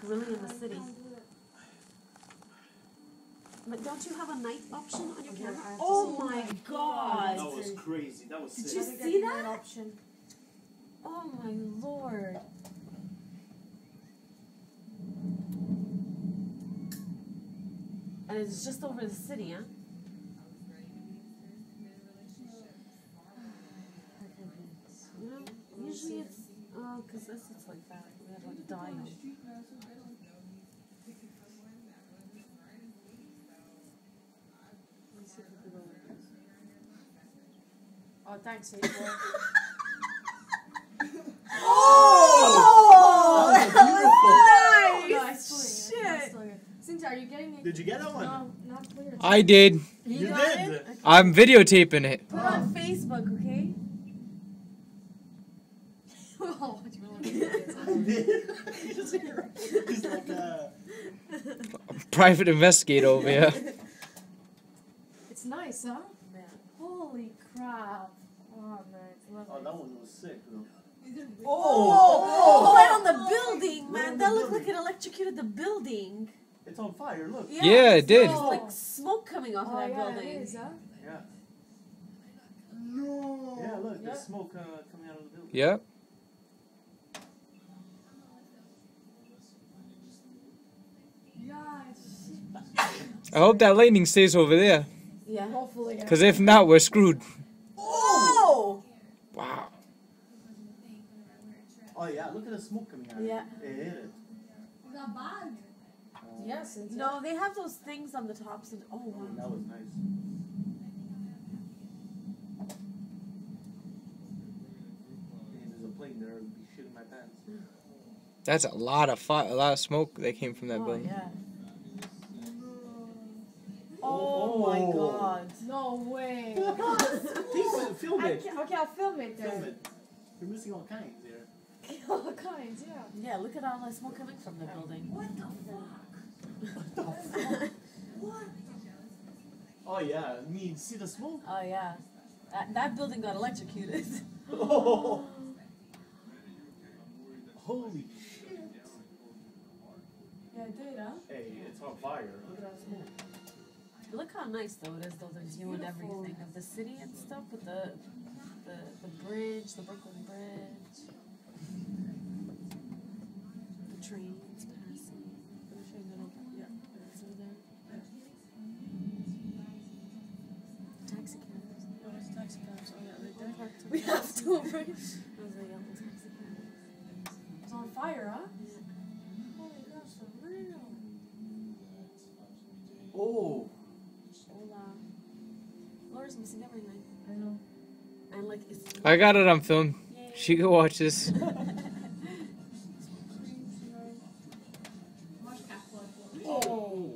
really in the city. But don't you have a night option on your camera? Oh my god! That was crazy. That was sick. Did you see that? Option. Oh my lord. And it's just over the city, huh? You know, usually it's, because this is like that. We have like a dial. Oh, thanks, April. Oh! Nice! Shit! Cynthia, are you getting it? Did you get that one? No, not clear. I did. You got did. it? Okay. I'm videotaping it. Put it on Facebook, okay? Oh, what you He's like, Private investigator over here. It's nice, huh? Man. Holy crap. Oh, man, it's lovely. oh, that one was sick, though. Oh, right on the building, man. That looked like it electrocuted the building. It's on fire, look. Yeah, it did. There's like smoke coming off of that building. It is, huh? Yeah. No. Yeah, look, Yep. there's smoke coming out of the building. Yep. Yeah, I hope that lightning stays over there. Yeah. hopefully. Because if not, we're screwed. Oh! Wow. Oh, yeah, look at the smoke coming out. Yeah. It hit it. Not bad. Yes, Cynthia. No, they have those things on the tops. And, oh, wow. That was nice. And there's a plane there. I'd be shitting my pants. That's a lot of smoke that came from that Oh, building. yeah. Oh my god. No way. Film it. Okay, I'll film it then. Film it. You're missing all kinds there. All kinds, yeah. Yeah, look at all the smoke coming from the building. What the fuck? What? Oh, yeah. I mean, see the smoke? Oh, yeah. That building got electrocuted. Oh. Holy shit. Yeah, it did, huh? Hey, it's on fire. Look at that smoke. Look how nice though it is though, the view and everything of the city and stuff with the bridge, the Brooklyn Bridge, the trains passing. The train going over. Yeah, it's over there. Taxi cabs. Oh, it's taxi cabs. Oh, yeah, right there. We have to, right? Those are yellow taxi cabs. It's on fire, huh? Holy gosh, for real. Oh. Hola. Laura's missing everything. I know. And like it's I got it on film. She can watch this. Oh.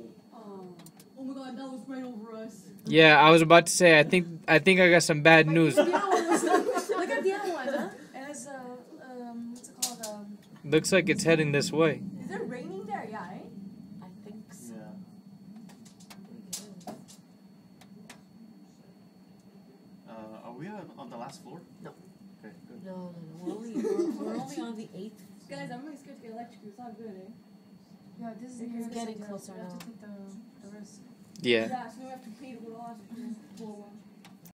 Oh my god, that was right over us. Yeah, I was about to say. I think I got some bad news. Look at the other one, huh? It has what's it called? Looks like it's heading this way. Is it raining there? Yeah, eh? I think so. Yeah. Are we on the last floor? No. Okay, good. No. We're only on the 8th. Guys, I'm really scared to get electrocuted. It's not good, eh? Yeah, this is It's getting closer We have now. to take the risk. Yeah. Yeah, so we have to pay to go to the hospital.